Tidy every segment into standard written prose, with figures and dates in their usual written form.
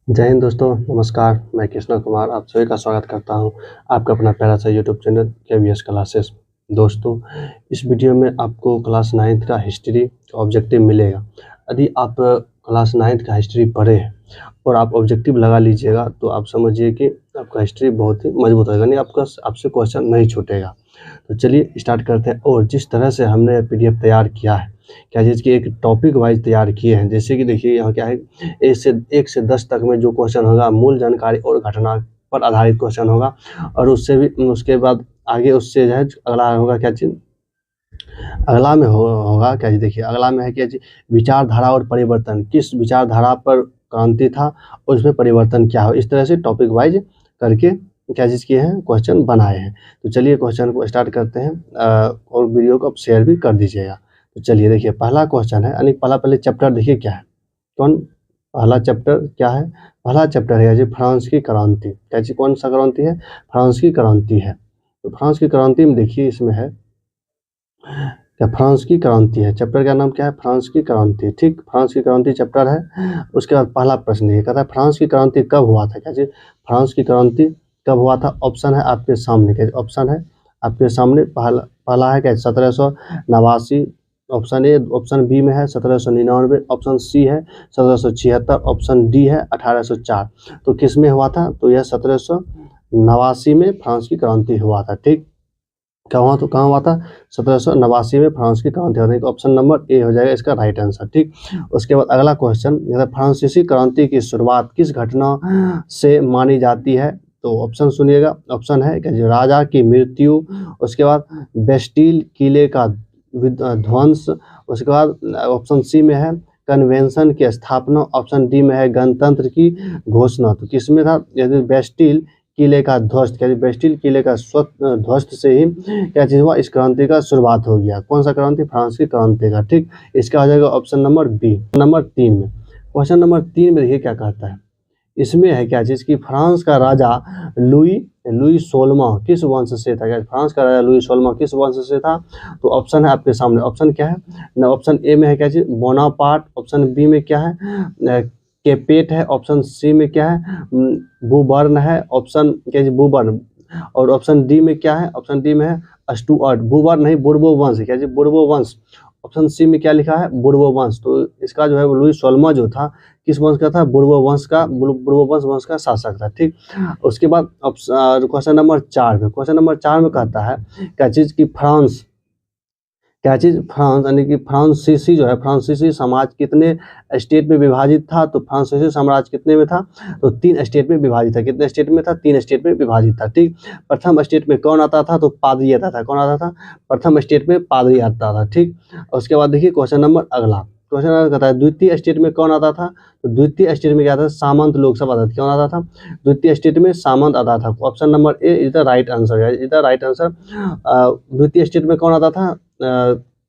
जय हिंद दोस्तों, नमस्कार। मैं कृष्णा कुमार आप सभी का स्वागत करता हूं आपका अपना प्यारा सा यूट्यूब चैनल केवीएस क्लासेस। दोस्तों, इस वीडियो में आपको क्लास 9th का हिस्ट्री ऑब्जेक्टिव मिलेगा। यदि आप क्लास 9th का हिस्ट्री पढ़े हैं और आप ऑब्जेक्टिव लगा लीजिएगा तो आप समझिए कि आपका हिस्ट्री बहुत ही मजबूत होगा, यानी आपसे क्वेश्चन नहीं छूटेगा। तो चलिए स्टार्ट करते हैं। और जिस तरह से हमने PDF तैयार किया है, क्या चीज़ की एक टॉपिक वाइज तैयार किए हैं। जैसे कि देखिए यहाँ क्या है, 1 से 10 तक में जो क्वेश्चन होगा मूल जानकारी और घटना पर आधारित क्वेश्चन होगा। और उसके बाद आगे उससे जो है अगला होगा क्या चीज़, अगला में होगा क्या चीज़, देखिए अगला में है क्या चीज़, विचारधारा और परिवर्तन। किस विचारधारा पर क्रांति था और उसमें परिवर्तन क्या हो। इस तरह से टॉपिक वाइज करके क्या चीज़ किए हैं, क्वेश्चन बनाए हैं। तो चलिए क्वेश्चन को स्टार्ट करते हैं और वीडियो को आप शेयर भी कर दीजिएगा। तो चलिए देखिए पहला क्वेश्चन है, यानी पहले चैप्टर देखिए क्या है, पहला चैप्टर क्या है। पहला चैप्टर है जी फ्रांस की क्रांति। क्या चीज़, कौन सा क्रांति है, फ्रांस की क्रांति है। तो फ्रांस की क्रांति में देखिए इसमें है क्या, फ्रांस की क्रांति है। चैप्टर का नाम क्या है, फ्रांस की क्रांति। ठीक, फ्रांस की क्रांति चैप्टर है। उसके बाद पहला प्रश्न ये कहता है फ्रांस की क्रांति कब हुआ था। क्या चीज़, फ्रांस की क्रांति कब हुआ था। ऑप्शन है आपके सामने, क्या ऑप्शन है आपके सामने। पहला है क्या, 1789। Option A. ऑप्शन बी में है 1799। ऑप्शन सी है 1776। ऑप्शन डी है 1804। तो किस में हुआ था, तो यह 1789 में फ्रांस की क्रांति हुआ था। ठीक, कहाँ हुआ था, 1789 में फ्रांस की क्रांति हुआ था। तो ऑप्शन नंबर ए हो जाएगा इसका राइट आंसर। ठीक, उसके बाद अगला क्वेश्चन, फ्रांसीसी क्रांति की शुरुआत किस घटना से मानी जाती है। तो ऑप्शन सुनिएगा। ऑप्शन है कि राजा की मृत्यु, उसके बाद बेस्टिल किले का ध्वंस, उसके बाद ऑप्शन सी में है कन्वेंशन की स्थापना, ऑप्शन डी में है गणतंत्र की घोषणा। तो किसमें था, यदि बेस्टिल किले का ध्वस्त, क्या बेस्टिल किले का ध्वस्त से ही क्या चीज़ हुआ, इस क्रांति का शुरुआत हो गया। कौन सा क्रांति, फ्रांस की क्रांति का। ठीक, इसका हो जाएगा ऑप्शन नंबर बी। नंबर 3 में, क्वेश्चन नंबर 3 में देखिए क्या कहता है। इसमें है क्या चीज़ की फ्रांस का राजा लुई 16वां किस वंश से था। क्या फ्रांस का राजा लुई 16वां किस वंश से था। तो ऑप्शन है आपके सामने। ऑप्शन क्या है ना, ऑप्शन ए में है क्या चीज़, बोनापार्ट। ऑप्शन बी में क्या है, केपेट है। ऑप्शन सी में क्या है, बुबर्न है। ऑप्शन क्या है, बुबर्न। और ऑप्शन डी में क्या है, ऑप्शन डी में है स्टुअर्ट। बुबर्न नहीं, बुर्बो वंश। क्या है, बुर्बो वंश। ऑप्शन सी में क्या लिखा है, बुर्बो वंश। तो इसका जो है लुई 16वां जो था किस वंश का था, बुर्बो वंश का शासक था। ठीक, उसके बाद क्वेश्चन नंबर 4 में, क्वेश्चन नंबर 4 में कहता है क्या चीज़ की फ्रांस, क्या चीज़, फ्रांस यानी कि फ्रांसीसी जो है, फ्रांसीसी समाज कितने स्टेट में विभाजित था। तो फ्रांसीसी साम्राज्य कितने में था, तो 3 स्टेट में विभाजित था। कितने स्टेट में था, 3 स्टेट में विभाजित था। ठीक, प्रथम स्टेट में कौन आता था, तो पादरी आता था। कौन आता था, प्रथम स्टेट में पादरी आता था। ठीक, उसके बाद देखिए क्वेश्चन नंबर अगला, क्वेश्चन नंबर कहता है द्वितीय स्टेट में कौन आता था। तो द्वितीय स्टेट में क्या था, सामंत लोग सब आता था। कौन आता था, द्वितीय स्टेट में सामंत आता था। Option number A is the right answer, is the right answer. द्वितीय स्टेट में कौन आता था,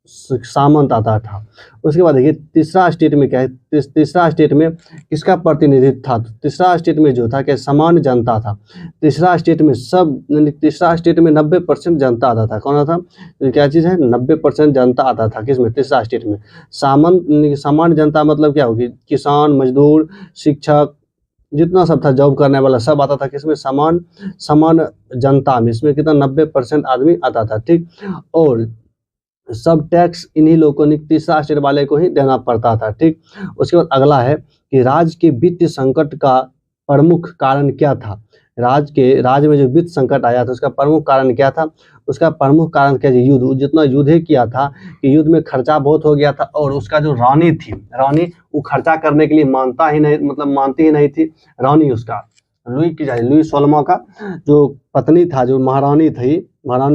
सामंत आता था। उसके बाद देखिए तीसरा स्टेट में क्या है, तीसरा स्टेट में किसका प्रतिनिधित्व था। तीसरा स्टेट में जो था क्या, सामान्य जनता था। तीसरा स्टेट में तीसरा स्टेट में 90% जनता आता था। कौन आता था, तो क्या चीज़ है, 90% जनता आता था किसमें, तीसरा स्टेट में। सामान्य जनता मतलब क्या होगी, किसान, मजदूर, शिक्षक, जितना सब था जॉब करने वाला सब आता था किसमें, सामान्य जनता में। इसमें कितना, 90% आदमी आता था। ठीक, और सब टैक्स इन्हीं लोगों को, तीसरा स्टेट वाले को ही देना पड़ता था। ठीक, उसके बाद अगला है कि राज्य के वित्तीय संकट का प्रमुख कारण क्या था। राज्य में जो वित्त संकट आया था उसका प्रमुख कारण क्या था। उसका प्रमुख कारण क्या, युद्ध, जितना युद्ध किया था कि युद्ध में खर्चा बहुत हो गया था। और उसका जो रानी थी, रानी वो खर्चा करने के लिए मानती ही नहीं थी। रानी उसका लुई 16वां का जो पत्नी था, जो महारानी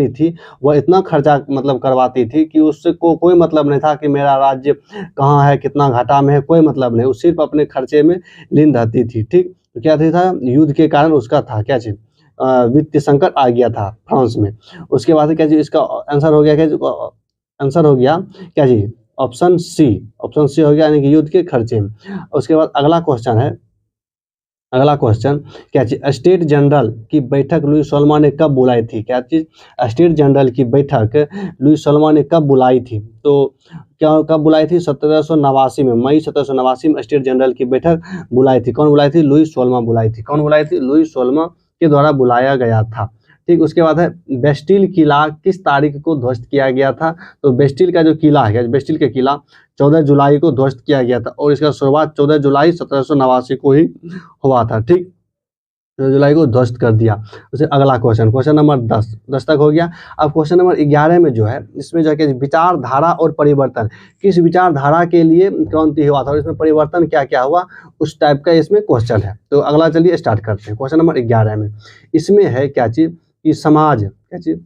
थी, वह इतना खर्चा करवाती थी कि उससे कोई मतलब नहीं था कि मेरा राज्य कहाँ है, कितना घाटा में है, कोई मतलब नहीं। वो सिर्फ अपने खर्चे में लीन रहती थी। ठीक, तो क्या था, युद्ध के कारण उसका था क्या चीज, वित्तीय संकट आ गया था फ्रांस में। उसके बाद क्या चीज, इसका आंसर हो गया क्या, आंसर हो गया क्या जी, ऑप्शन सी हो गया, यानी कि युद्ध के खर्चे में। उसके बाद अगला क्वेश्चन क्या चीज, स्टेट जनरल की बैठक लुई 16वां ने कब बुलाई थी। क्या चीज, स्टेट जनरल की बैठक लुई 16वां ने कब बुलाई थी। तो क्या कब बुलाई थी? 1789 में, मई 1789 में स्टेट जनरल की बैठक बुलाई थी। कौन बुलाई थी? लुई सोलमा बुलाई थी। कौन बुलाई थी? लुई सोलमा के द्वारा बुलाया गया था। ठीक, उसके बाद है बेस्टिल किला किस तारीख को ध्वस्त किया गया था? तो बेस्टिल का जो किला है, बेस्टिल का किला 14 जुलाई को ध्वस्त किया गया था और इसका शुरुआत 14 जुलाई 1789 को ही हुआ था। ठीक, 14 जुलाई को ध्वस्त कर दिया। उसे अगला क्वेश्चन नंबर 10 तक हो गया। अब क्वेश्चन नंबर 11 में जो है, इसमें जो है कि विचारधारा और परिवर्तन, किस विचारधारा के लिए क्रांति हुआ था और इसमें परिवर्तन क्या क्या हुआ, उस टाइप का इसमें क्वेश्चन है। तो अगला चलिए स्टार्ट करते हैं। क्वेश्चन नंबर 11 में इसमें है क्या चीज कि समाज, क्या चीज,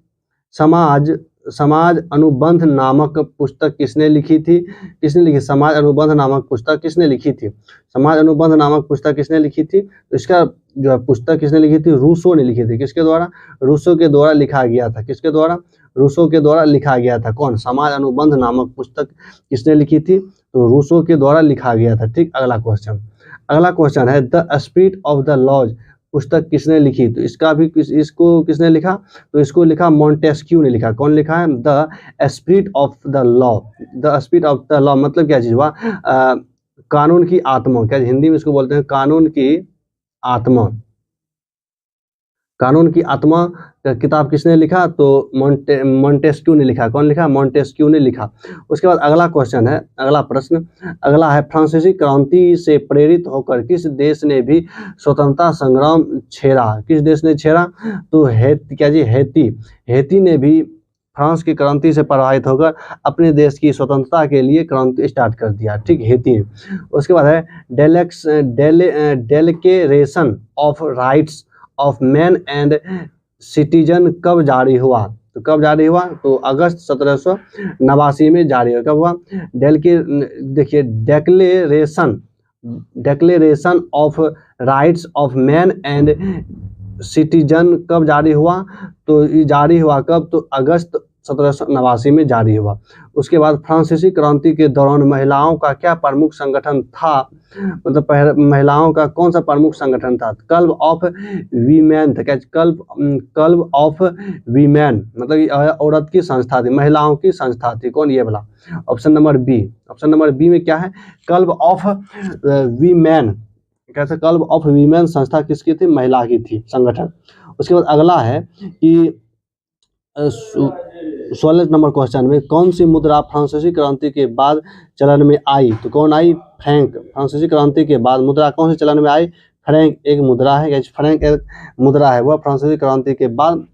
समाज अनुबंध नामक पुस्तक किसने लिखी थी? किसने लिखी? समाज अनुबंध नामक पुस्तक किसने लिखी थी? समाज अनुबंध नामक पुस्तक किसने लिखी थी? तो इसका जो है पुस्तक किसने लिखी थी? रूसो ने लिखी थी। किसके द्वारा? रूसो के द्वारा लिखा गया था। किसके द्वारा? रूसो के द्वारा लिखा गया था। कौन? समाज अनुबंध नामक पुस्तक किसने लिखी थी? तो रूसो के द्वारा लिखा गया था। ठीक, अगला क्वेश्चन है the spirit of the laws पुस्तक किसने लिखी? तो इसका भी इसको किसने लिखा? तो इसको लिखा मॉन्टेस्क्यू ने लिखा। कौन लिखा है? The spirit of the law. The spirit of the law मतलब क्या चीज हुआ? कानून की आत्मा, क्या हिंदी में इसको बोलते हैं? कानून की आत्मा। कानून की आत्मा का किताब किसने लिखा? तो मॉन्टेस्क्यू ने लिखा। कौन लिखा? मॉन्टेस्क्यू ने लिखा। उसके बाद अगला क्वेश्चन है, अगला प्रश्न अगला है फ्रांसीसी क्रांति से प्रेरित होकर किस देश ने भी स्वतंत्रता संग्राम छेड़ा? किस देश ने छेड़ा? तो हैती ने भी फ्रांस की क्रांति से प्रभावित होकर अपने देश की स्वतंत्रता के लिए क्रांति स्टार्ट कर दिया। ठीक, हैती ने। उसके बाद है declaration of rights of man and citizen कब जारी हुआ? तो कब जारी हुआ? तो अगस्त 1789 में जारी हुआ। कब हुआ? देखिए declaration of rights of man and citizen कब जारी हुआ? तो ये जारी हुआ कब? तो अगस्त 1789 में जारी हुआ। उसके बाद फ्रांसीसी क्रांति के दौरान महिलाओं का क्या प्रमुख संगठन था? मतलब महिलाओं का कौन सा प्रमुख संगठन था? क्लब ऑफ वीमेन था। क्या? क्लब ऑफ वीमेन मतलब औरत की संस्था थी, महिलाओं की संस्था थी। कौन? ये वाला ऑप्शन नंबर बी में क्या है? Club of women. कैसे? क्लब ऑफ वीमेन संस्था किसकी थी? महिला की थी, संगठन। उसके बाद अगला है कि 16 नंबर क्वेश्चन में कौन सी मुद्रा फ्रांसीसी क्रांति के बाद चलन में आई? तो कौन आई? फ्रैंक। फ्रांसीसी क्रांति के बाद मुद्रा कौन सी चलन में आई? फ्रैंक एक मुद्रा है। फ्रैंक एक मुद्रा है, वह फ्रांसीसी क्रांति के बाद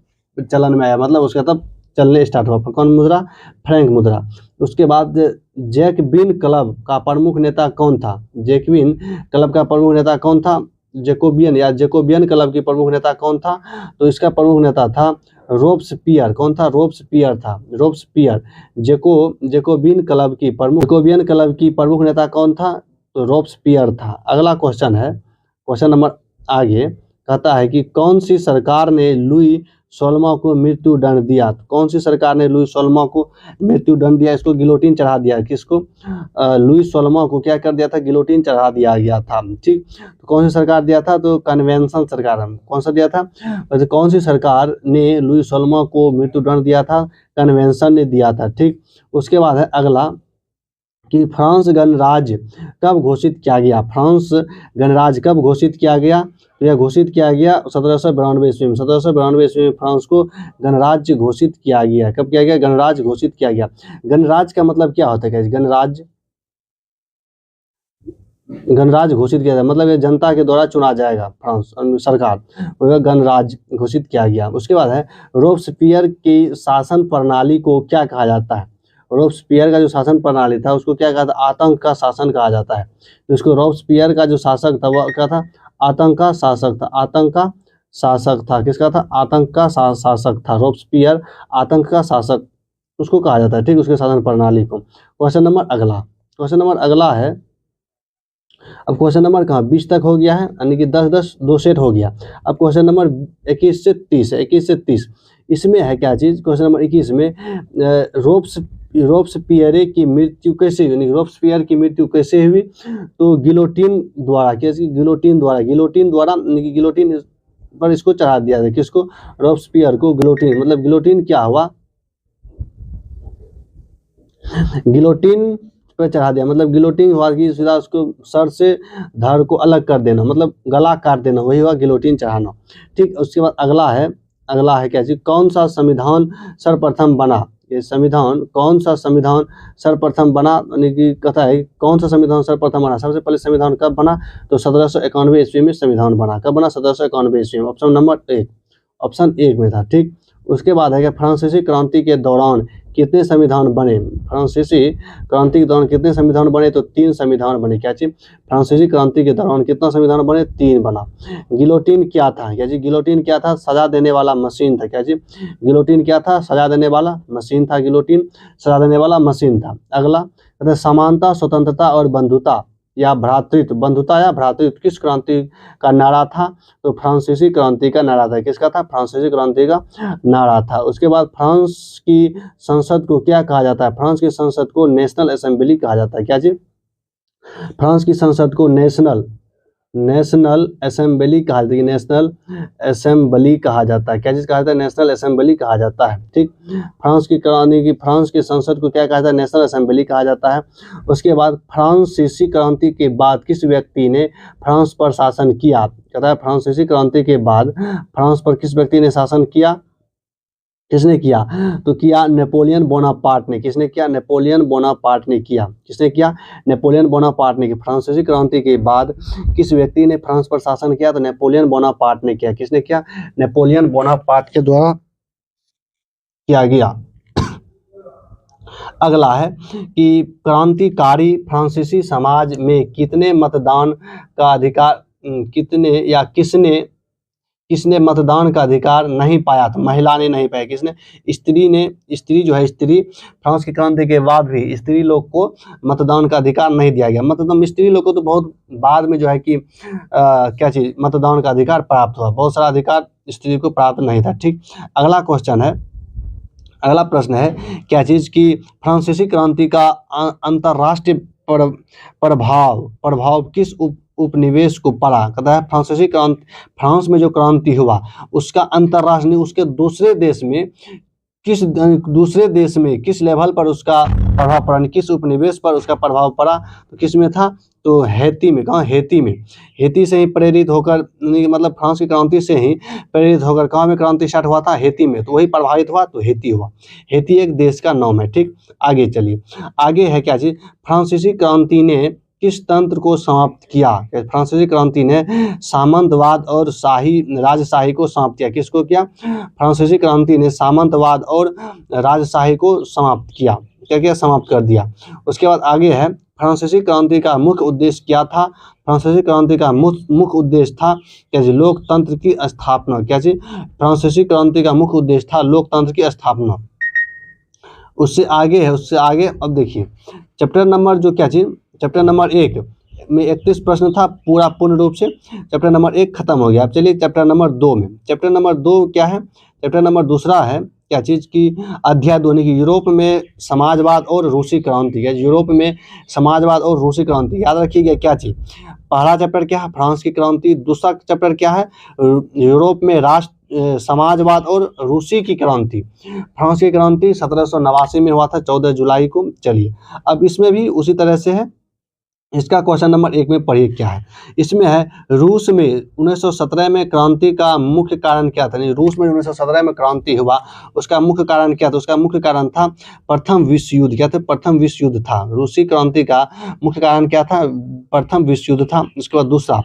चलन में आया, मतलब उसका तब चलने स्टार्ट हुआ। कौन मुद्रा? फ्रैंक मुद्रा। उसके बाद जैकबिन क्लब का प्रमुख नेता कौन था? जैकबिन क्लब का प्रमुख नेता कौन था? जैकोबियन क्लब की प्रमुख नेता कौन था? तो इसका प्रमुख नेता था रोब्सपियर। कौन था? रोब्सपियर था। रोब्सपियर। जैकोबियन क्लब की प्रमुख नेता कौन था? तो रोब्सपियर था। अगला क्वेश्चन है, क्वेश्चन नंबर आगे कहता है कि कौन सी सरकार ने लुई सोलमा को मृत्यु दंड दिया? कौन सी सरकार ने लुई सोलमा को मृत्यु दंड दिया? इसको गिलोटिन चढ़ा दिया। किसको? लुई सोलमा को क्या कर दिया था? गिलोटिन चढ़ा दिया गया था। ठीक, तो कौन सी सरकार दिया था? तो कन्वेंशन सरकार। कौन सा दिया था? तो कौन सी सरकार ने लुई सोलमा को मृत्यु दंड दिया था? कन्वेंशन ने दिया था। ठीक, उसके बाद है अगला कि फ्रांस गणराज्य कब घोषित किया गया? फ्रांस गणराज्य कब घोषित किया गया? तो यह घोषित किया गया 1792 ईस्वी में। 1792 ईस्वी में फ्रांस को गणराज्य घोषित किया गया। कब किया गया? गणराज्य घोषित किया गया। गणराज्य का मतलब क्या होता है? गणराज्य घोषित किया जाए मतलब ये जनता के द्वारा चुना जाएगा, फ्रांस सरकार, वह गणराज्य घोषित किया गया। उसके बाद है रोब्सपियर की शासन प्रणाली को क्या कहा जाता है? रोब्सपियर का जो शासन प्रणाली था उसको क्या कहा था? आतंक का शासन कहा जाता है। तो इसको रोब्सपियर का जो शासक था वह क्या था? आतंक का शासक था। आतंक का शासक था। किसका था? आतंक का शासक था। रोब्सपियर आतंक का शासक उसको कहा जाता है। ठीक, उसके शासन प्रणाली को। क्वेश्चन नंबर अगला है, अब क्वेश्चन नंबर कहाँ 20 तक हो गया है, यानी कि 10 2 सेट हो गया। अब क्वेश्चन नंबर 21 से 30 इसमें है क्या चीज? क्वेश्चन नंबर 21 में रोब्सपियर की मृत्यु कैसे हुई? रोब्सपियर की मृत्यु कैसे हुई? तो गिलोटिन द्वारा। कैसे? गिलोटिन पर इसको चढ़ा दिया था। किसको? रोब्सपियर को गिलोटिन। मतलब गिलोटिन क्या हुआ? गिलोटिन पे चढ़ा दिया, मतलब गिलोटिन हुआ कि सीधा उसको सर से धड़ को अलग कर देना, मतलब गला काट देना, वही हुआ गिलोटिन चढ़ाना। ठीक, उसके बाद अगला है क्या चीज, कौन सा संविधान सर्वप्रथम बना, ये संविधान, कौन सा संविधान सर्वप्रथम बना, यानी कि कहता है कौन सा संविधान सर्वप्रथम बना। सबसे पहले संविधान कब बना, तो 1791 ईस्वी में संविधान बना। कब बना, 1791 ईस्वी में। ऑप्शन नंबर एक, ऑप्शन एक में था। ठीक, उसके बाद है कि फ्रांसीसी क्रांति के दौरान कितने संविधान बने, फ्रांसीसी क्रांति के दौरान कितने संविधान बने, तो 3 संविधान बने। क्या चीज, फ्रांसीसी क्रांति के दौरान कितना संविधान बने, 3 बना। गिलोटिन क्या था, क्या जी, गिलोटिन क्या था, सजा देने वाला मशीन था। क्या जी, गिलोटिन क्या था, सजा देने वाला मशीन था, गिलोटिन सजा देने वाला मशीन था। अगला कहते हैं समानता, स्वतंत्रता और बंधुता या भ्रातृत्व, बंधुता या भ्रातृत्व किस क्रांति का नारा था, तो फ्रांसीसी क्रांति का नारा था। किसका था, फ्रांसीसी क्रांति का नारा था। उसके बाद फ्रांस की संसद को क्या कहा जाता है, फ्रांस की संसद को नेशनल असेंबली कहा जाता है। क्या जी, फ्रांस की संसद को नेशनल असेंबली कहा जाता है, नेशनल असेंबली कहा जाता है। क्या चीज कहा जाता है, नेशनल असेंबली कहा जाता है। ठीक, फ्रांस की क्रांति की, फ्रांस की संसद को क्या कहा जाता है, नेशनल असेंबली कहा जाता है। उसके बाद फ्रांसीसी क्रांति के बाद किस व्यक्ति ने फ्रांस पर शासन किया, कहता है फ्रांसीसी क्रांति के बाद फ्रांस पर किस व्यक्ति ने शासन किया, किसने किया, तो किया नेपोलियन बोनापार्ट ने। किसने किया, नेपोलियन बोनापार्ट ने किया। किसने किया, नेपोलियन बोनापार्ट ने किया। फ्रांसीसी क्रांति के बाद किस व्यक्ति ने फ्रांस पर शासन किया, तो नेपोलियन बोनापार्ट ने किया। किसने किया, नेपोलियन बोनापार्ट के द्वारा किया गया। अगला है कि क्रांतिकारी फ्रांसीसी समाज में कितने मतदान का अधिकार, कितने या किसने मतदान का अधिकार नहीं पाया था, महिला ने नहीं पाया। किसने, स्त्री जो है, स्त्री फ्रांस की क्रांति के बाद भी स्त्री लोग को मतदान का अधिकार नहीं दिया गया। मतलब स्त्री लोग को तो बहुत बाद में जो है कि क्या चीज, मतदान का अधिकार प्राप्त हुआ, बहुत सारा अधिकार स्त्री को प्राप्त नहीं था। ठीक, अगला क्वेश्चन है, अगला प्रश्न है क्या चीज की फ्रांसीसी क्रांति का अंतरराष्ट्रीय प्रभाव किस उपनिवेश को पड़ा। कहता है फ्रांसीसी क्रांति, फ्रांस में जो क्रांति हुआ उसका अंतरराष्ट्रीय, उसके दूसरे देश में किस लेवल पर उसका प्रभाव पड़ा, किस उपनिवेश पर उसका प्रभाव पड़ा, तो किस में था, तो हैती में। कहाँ, हैती में। हैती से ही प्रेरित होकर, मतलब फ्रांस की क्रांति से ही प्रेरित होकर कहाँ में क्रांति स्टार्ट हुआ था, हैती में, तो वही प्रभावित हुआ, तो हैती हुआ। हैती एक देश का नाम है। ठीक, आगे चलिए, आगे है क्या चीज, फ्रांसीसी क्रांति ने किस तंत्र को समाप्त किया। फ्रांसीसी क्रांति ने सामंतवाद और राजशाही को समाप्त किया। किसको किया, फ्रांसीसी क्रांति ने सामंतवाद और राजशाही को समाप्त किया। क्या किया, समाप्त कर दिया। उसके बाद आगे है फ्रांसीसी क्रांति का मुख्य उद्देश्य क्या था। फ्रांसीसी क्रांति का मुख्य उद्देश्य था क्या जी, लोकतंत्र की स्थापना। क्या जी, फ्रांसीसी क्रांति का मुख्य उद्देश्य था लोकतंत्र की स्थापना। उससे आगे है, उससे आगे अब देखिए चैप्टर नंबर जो क्या चीज, चैप्टर नंबर 1 में 31 प्रश्न था पूरा पूर्ण रूप से। चैप्टर नंबर 1 खत्म हो गया। अब चलिए चैप्टर नंबर 2 में। चैप्टर नंबर 2 क्या है, चैप्टर नंबर दूसरा है क्या चीज की, अध्याय 2 की यूरोप में समाजवाद और रूसी क्रांति। यूरोप में समाजवाद और रूसी क्रांति, याद रखिएगा क्या चीज। पहला चैप्टर क्या है, फ्रांस की क्रांति। दूसरा चैप्टर क्या है, यूरोप में समाजवाद और रूसी की क्रांति। फ्रांस की क्रांति 1789 में हुआ था, 14 जुलाई को। चलिए अब इसमें भी उसी तरह से है। इसका क्वेश्चन नंबर 1 में पढ़िए क्या है। इसमें है रूस में 1917 में क्रांति का मुख्य कारण क्या था। नहीं, रूस में 1917 में क्रांति हुआ उसका मुख्य कारण क्या था, उसका मुख्य कारण था प्रथम विश्व युद्ध। क्या था, प्रथम विश्व युद्ध था। रूसी क्रांति का मुख्य कारण क्या था, प्रथम विश्व युद्ध था। इसके बाद दूसरा,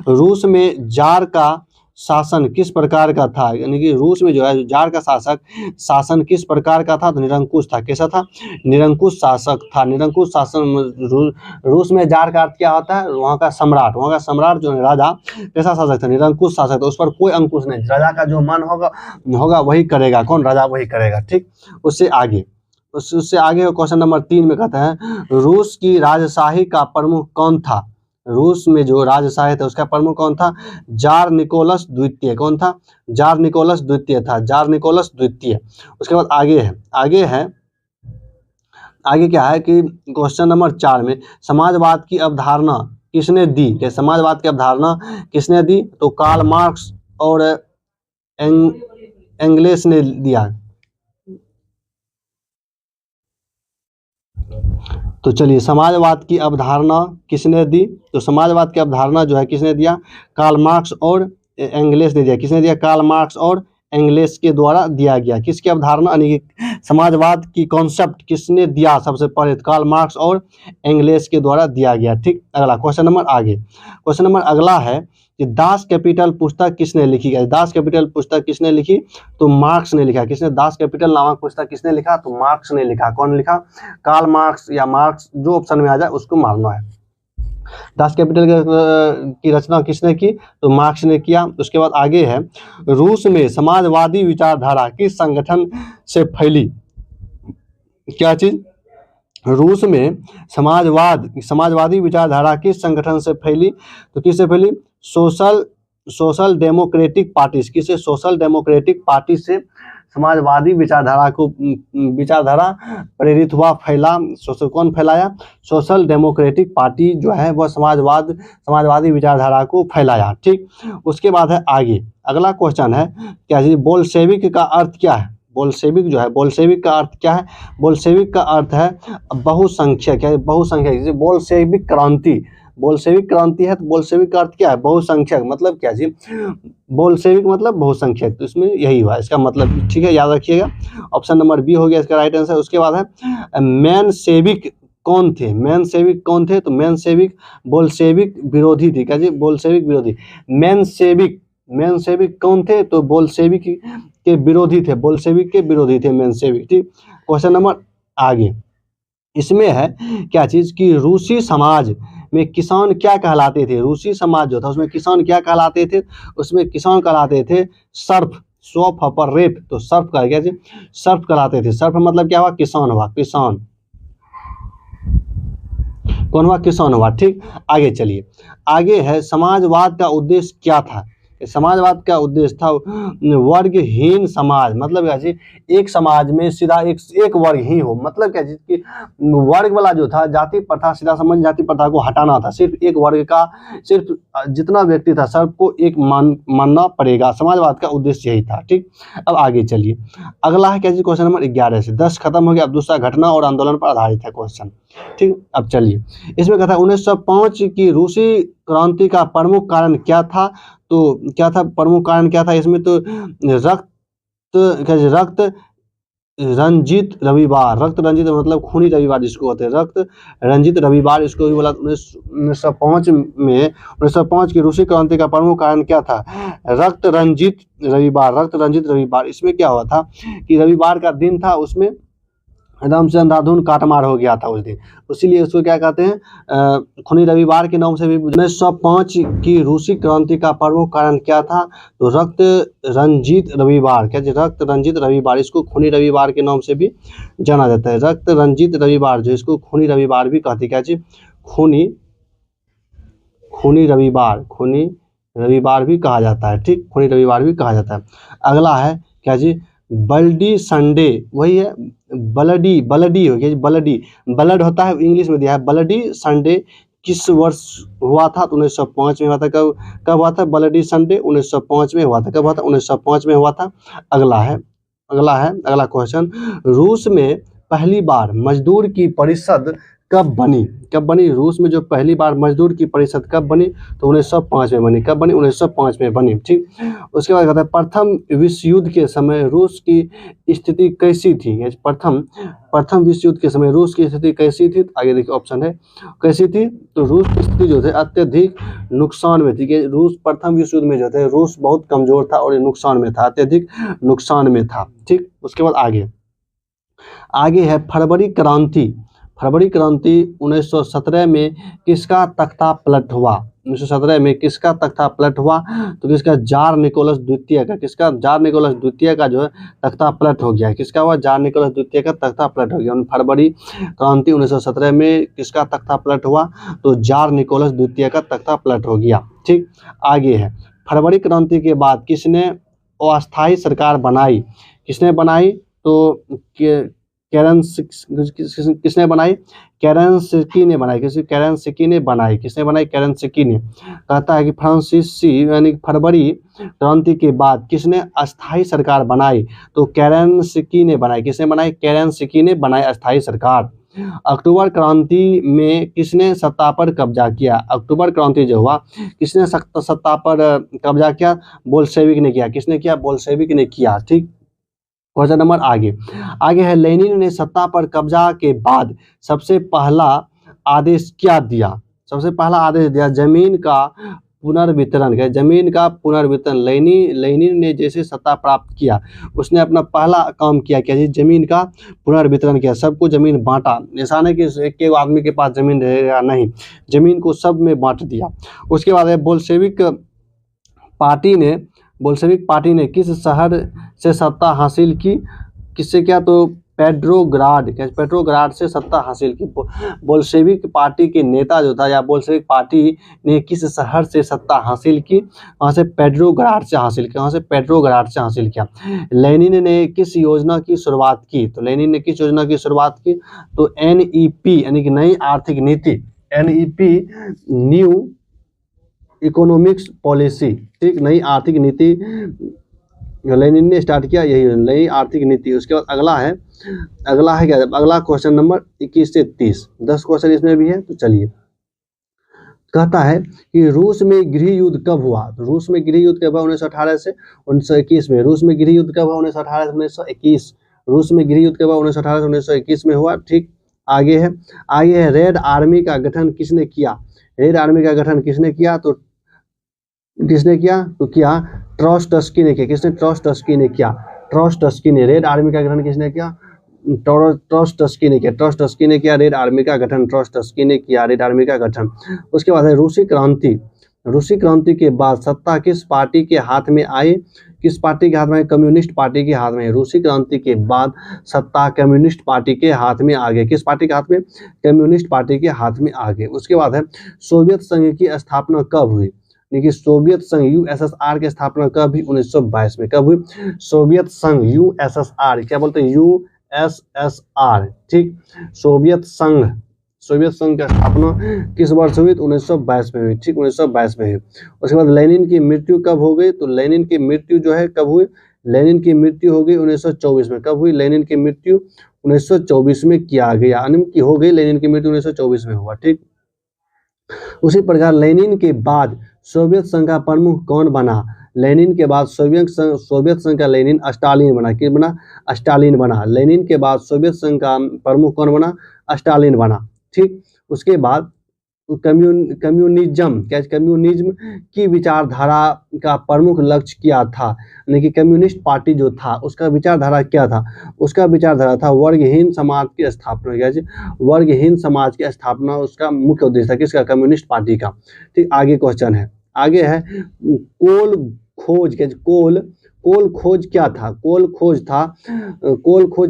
रूस में जार का शासन किस प्रकार का था, यानी कि रूस में जो है जार का शासन किस प्रकार का था, तो निरंकुश था। कैसा था, निरंकुश शासक था। निरंकुश शासन, रूस में जार का अर्थ क्या होता है, वहाँ का सम्राट जो है राजा, कैसा शासक था, निरंकुश शासक था। उस पर कोई अंकुश नहीं, राजा का जो मन होगा वही करेगा। कौन, राजा वही करेगा। ठीक, उससे आगे क्वेश्चन नंबर 3 में कहते हैं रूस की राजशाही का प्रमुख कौन था। रूस में जो राजशाही था उसका प्रमुख कौन था, जार निकोलस द्वितीय। कौन था, जार निकोलस द्वितीय था, जार निकोलस द्वितीय। उसके बाद आगे क्या है कि क्वेश्चन नंबर 4 में समाजवाद की अवधारणा किसने दी। क्या समाजवाद की अवधारणा किसने दी, तो कार्ल मार्क्स और एंगेल्स ने दिया। तो चलिए, समाजवाद की अवधारणा किसने दी? तो समाजवाद की अवधारणा जो है किसने दिया? कार्ल मार्क्स और एंगेल्स ने दिया। किसने दिया? कार्ल मार्क्स और एंगेल्स के द्वारा दिया गया। किसकी अवधारणा यानी कि समाजवाद की कॉन्सेप्ट किसने दिया? सबसे पहले कार्ल मार्क्स और एंगेल्स के द्वारा दिया गया। ठीक, अगला क्वेश्चन नंबर आगे। क्वेश्चन नंबर अगला है कि दास कैपिटल पुस्तक किसने लिखी? दास कैपिटल पुस्तक किसने लिखी? तो मार्क्स ने लिखा। किसने? दास कैपिटल नामक पुस्तक किसने लिखा? तो मार्क्स ने लिखा। कौन लिखा? कार्ल मार्क्स या मार्क्स, जो ऑप्शन में आ जाए उसको मारना है। दास कैपिटल की रचना किसने की? तो मार्क्स ने किया। उसके बाद आगे है, रूस में समाजवादी विचारधारा किस संगठन से फैली? क्या चीज? रूस में समाजवादी विचारधारा किस संगठन से फैली? तो किससे फैली? Social democratic party. किससे? सोशल डेमोक्रेटिक पार्टी से समाजवादी विचारधारा प्रेरित हुआ, फैला। कौन फैलाया? सोशल डेमोक्रेटिक पार्टी जो है वह समाजवादी विचारधारा को फैलाया। ठीक, उसके बाद है आगे अगला क्वेश्चन है क्या जी? बोल्शेविक का अर्थ क्या है? बोल्शेविक जो है, बोल्शेविक का अर्थ क्या है? बोल्शेविक का अर्थ है बहुसंख्यक। है बहुसंख्यक, जैसे बोल्शेविक क्रांति। बोल्शेविक क्रांति है तो बोल्शेविक का अर्थ क्या है? बहुसंख्यक। मतलब क्या जी? बोल्शेविक मतलब बहुसंख्यक, तो इसमें यही हुआ इसका मतलब। ठीक है, याद रखिएगा। ऑप्शन नंबर बी हो गया इसका राइट आंसर। उसके बाद है मेनशेविक कौन थे? मेनशेविक कौन थे? तो मेनशेविक बोल्शेविक विरोधी थे। क्या जी? बोल्शेविक विरोधी। मेनशेविक कौन थे? तो बोल्शेविक के विरोधी थे। बोल्शेविक के विरोधी थे मेनशेविक। ठीक, क्वेश्चन नंबर आगे। इसमें है क्या चीज कि रूसी समाज में किसान क्या कहलाते थे? रूसी समाज जो था उसमें किसान क्या कहलाते थे? उसमें किसान कहलाते थे सर्फ। सोफ पर रेप, तो सर्फ का क्या चीज? सर्फ कहलाते थे। सर्फ मतलब क्या हुआ? किसान हुआ। किसान कौन हुआ? किसान हुआ। ठीक, आगे चलिए। आगे है समाजवाद का उद्देश्य क्या था? समाजवाद का उद्देश्य था वर्गहीन समाज। मतलब क्या चीज? एक समाज में सीधा एक वर्ग ही हो। मतलब क्या चीज कि वर्ग वाला जो था, जाति प्रथा, सीधा समझ जाति प्रथा को हटाना था। सिर्फ एक वर्ग का, सिर्फ जितना व्यक्ति था सबको एक मानना पड़ेगा। समाजवाद का उद्देश्य यही था। ठीक, अब आगे चलिए। अगला है क्या चीज? क्वेश्चन नंबर 11 से 10 खत्म हो गया। अब दूसरा घटना और आंदोलन पर आधारित है क्वेश्चन। ठीक, अब चलिए। इसमें कहता है 1905 की रूसी क्रांति का प्रमुख कारण क्या था? तो क्या था प्रमुख कारण? क्या था इसमें? तो रक्त रंजित रविवार। रक्त रंजित मतलब खूनी रविवार जिसको होते हैं, रक्त रंजित रविवार इसको भी बोला। 1905 की रूसी क्रांति का प्रमुख कारण क्या था? रक्त रंजित रविवार। रक्त रंजित रविवार। इसमें क्या हुआ था कि रविवार का दिन था, उसमें एकदम से अंधाधुन काटमार हो गया था उस दिन, इसीलिए उसको क्या कहते हैं? खूनी रविवार के नाम से भी। 1905 की रूसी क्रांति का प्रमुख कारण क्या था? तो रक्त रंजित रविवार। क्या? रक्त रंजित रविवार, इसको खूनी रविवार के नाम से भी जाना जाता है। रक्त रंजित रविवार जो इसको खूनी रविवार भी कहते हैं। क्या चीज? खूनी रविवार भी कहा जाता है। ठीक, खूनी रविवार भी कहा जाता है। अगला है क्या जी? Bloody Sunday. वही है ब्लडी हो गया। ब्लडी ब्लड होता है, इंग्लिश में दिया है। ब्लडी संडे किस वर्ष हुआ था? तो 1905 में हुआ था। कब हुआ था ब्लडी संडे? 1905 में हुआ था। कब हुआ था? 1905 में हुआ था। अगला क्वेश्चन, रूस में पहली बार मजदूर की परिषद कब बनी? रूस में जो पहली बार मजदूर की परिषद कब बनी? तो 1905 में बनी। कब बनी? 1905 में बनी। ठीक, उसके बाद कहता है प्रथम विश्व युद्ध के समय रूस की स्थिति कैसी थी? प्रथम विश्व युद्ध के समय रूस की स्थिति कैसी थी? आगे देखिए ऑप्शन है कैसी थी। तो रूस की स्थिति जो थे अत्यधिक नुकसान में थी। कि रूस प्रथम विश्व युद्ध में जो थे रूस बहुत कमजोर था और नुकसान में था, अत्यधिक नुकसान में था। ठीक, उसके बाद आगे है फरवरी क्रांति। 1917 में किसका तख्ता पलट हुआ? 1917 में किसका तख्ता पलट हुआ? तो किसका? जार निकोलस द्वितीय का। किसका? जार निकोलस द्वितीय का जो है तख्ता पलट हो गया। किसका हुआ? जार निकोलस द्वितीय का तख्ता पलट हो गया। फरवरी क्रांति 1917 में किसका तख्ता पलट हुआ? तो जार निकोलस द्वितीय का तख्ता पलट हो गया। ठीक, आगे है फरवरी क्रांति के बाद किसने अस्थायी सरकार बनाई? किसने बनाई? तो किसने बनाई? केरेंस्की ने बनाई। केरेंस्की ने बनाई। किसने बनाई? केरेंस्की ने। कहता है कि फ्रांसीसी यानी फरवरी क्रांति के बाद किसने अस्थायी सरकार बनाई? तो केरेंस्की ने बनाई। किसने बनाई? केरेंस्की ने बनाई अस्थायी सरकार। अक्टूबर क्रांति में किसने सत्ता पर कब्जा किया? अक्टूबर क्रांति जो हुआ किसने सत्ता पर कब्जा किया? बोल्शेविक ने किया। किसने किया? बोल्शेविक ने किया। ठीक, क्वेश्चन नंबर आगे है, लेनिन ने सत्ता पर कब्जा के बाद सबसे पहला आदेश क्या दिया? सबसे पहला आदेश दिया जमीन का पुनर्वितरण। जमीन का पुनर्वितरण। लेनिन ने जैसे सत्ता प्राप्त किया उसने अपना पहला काम किया क्या जी? जमीन का पुनर्वितरण किया, सबको जमीन बांटा। ऐसा नहीं कि एक आदमी के पास जमीन रहेगा, नहीं, जमीन को सब में बांट दिया। उसके बाद बोल्शेविक पार्टी ने किस शहर से सत्ता हासिल की? किससे किया? तो पेट्रोग्राड से सत्ता हासिल की। बोल्शेविक पार्टी के नेता जो था या बोल्शेविक पार्टी ने किस शहर से सत्ता हासिल की? वहाँ से पेट्रोग्राड से हासिल किया। वहाँ से पेट्रोग्राड से हासिल किया। लेनिन ने किस योजना की शुरुआत की? तो लेनिन ने किस योजना की शुरुआत की? तो NEP यानी कि नई आर्थिक नीति, NEP न्यू इकोनॉमिक्स पॉलिसी। ठीक, नई आर्थिक नीति लेनिन ने स्टार्ट किया, यही नई आर्थिक नीति। उसके बाद अगला है क्या? अगला क्वेश्चन नंबर 21 से 30, 10 क्वेश्चन इसमें भी है। तो चलिए, कहता है कि रूस में गृह युद्ध कब हुआ? तो रूस में गृह युद्ध कब हुआ? 1918 से 1921 में। रूस में गृह युद्ध कब हुआ? 1918 से 1921। रूस में गृह युद्ध कब हुआ? 1918 से 1921 में हुआ। ठीक, आगे है रेड आर्मी का गठन किसने किया? रेड आर्मी का गठन किसने किया? तो किया ट्रोट्स्की ने किया। किसने? ट्रोट्स्की ने किया। ट्रोट्स्की ने। रेड आर्मी का गठन किसने किया? ट्रोट्स्की ने किया। ट्रोट्स्की ने किया रेड आर्मी का गठन। ट्रोट्स्की ने किया रेड आर्मी का गठन। उसके बाद है रूसी क्रांति। रूसी क्रांति के बाद सत्ता किस पार्टी के हाथ में आई? किस पार्टी के हाथ में? कम्युनिस्ट पार्टी के हाथ में। रूसी क्रांति के बाद सत्ता कम्युनिस्ट पार्टी के हाथ में आ गई। किस पार्टी के हाथ में? कम्युनिस्ट पार्टी के हाथ में आ गई। उसके बाद है सोवियत संघ की स्थापना कब हुई? देखिए, सोवियत संघ USSR की स्थापना कब हुई? 1922 में। कब हुई? सोवियत संघ USSR, क्या बोलते हैं? USSR। ठीक, सोवियत संघ की स्थापना किस वर्ष हुई? 1922 में हुई। ठीक, 1922 में हुई। उसके बाद लेनिन की मृत्यु कब हो गई? तो लेनिन की मृत्यु जो है कब हुई? लेनिन की मृत्यु हो गई 1924 में। कब हुई? लेनिन की मृत्यु 1924 में किया गया, यानी हो गई लेनिन की मृत्यु 1924 में हुआ। ठीक, उसी प्रकार लेनिन के बाद सोवियत संघ का प्रमुख कौन बना? लेनिन के बाद सोवियत संघ का लेनिन स्टालिन बना। किस बना? स्टालिन बना। लेनिन के बाद सोवियत संघ का प्रमुख कौन बना? स्टालिन बना। ठीक, उसके बाद कम्युनिज्म की विचारधारा का प्रमुख लक्ष्य क्या था? यानी कि कम्युनिस्ट पार्टी जो था उसका विचारधारा क्या था? उसका विचारधारा था वर्गहीन समाज की स्थापना। क्या चीज? वर्गहीन समाज की स्थापना उसका मुख्य उद्देश्य था। किसका? कम्युनिस्ट पार्टी का। ठीक, आगे क्वेश्चन है। आगे है कोल खोज। कोल खोज क्या था? कोल खोज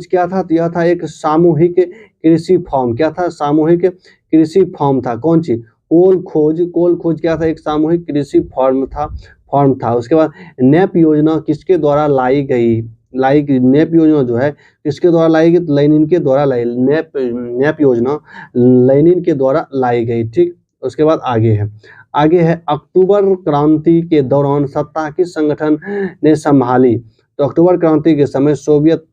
क्या था? तो यह था एक सामूहिक कृषि फॉर्म। क्या था? सामूहिक कृषि फॉर्म था। कौन सी? कोल खोज क्या था? एक सामूहिक कृषि फॉर्म था। उसके बाद नेप योजना किसके द्वारा लाई गई? नेप योजना जो है किसके द्वारा लाई गई? तो लेनिन के द्वारा लाई। नेप योजना लेनिन के द्वारा लाई गई। ठीक, उसके बाद आगे है अक्टूबर क्रांति के दौरान सत्ता किस संगठन ने संभाली? तो अक्टूबर क्रांति के समय सोवियत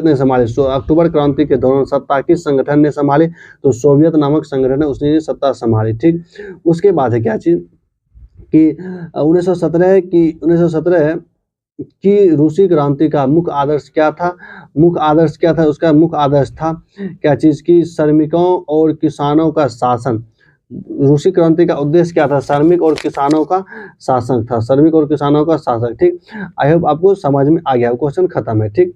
ने संभाली। अक्टूबर क्रांति के दौरान सत्ता किस संगठन ने संभाली? तो सोवियत नामक संगठन है, उसने सत्ता संभाली। ठीक, उसके बाद है क्या चीज कि 1917 की रूसी क्रांति का मुख्य आदर्श क्या था? उसका मुख्य आदर्श था क्या चीज की? श्रमिकों और किसानों का शासन। रूसी क्रांति का उद्देश्य क्या था? श्रमिक और किसानों का शासन था। श्रमिक और किसानों का शासन। ठीक, आई होप आपको समझ में आ गया। क्वेश्चन खत्म है। ठीक,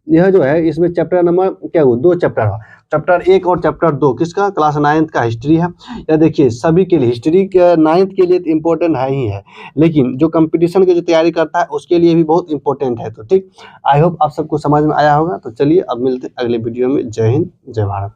यह जो है इसमें चैप्टर नंबर क्या हुआ? 2 चैप्टर हुआ। चैप्टर 1 और चैप्टर 2 किसका? क्लास 9th का हिस्ट्री है। या देखिए सभी के लिए हिस्ट्री 9th के लिए तो इम्पोर्टेंट है ही है, लेकिन जो कंपटीशन की जो तैयारी करता है उसके लिए भी बहुत इंपॉर्टेंट है। तो ठीक, आई होप आप सबको समझ में आया होगा। तो चलिए अब मिलते हैं अगले वीडियो में। जय हिंद, जय भारत।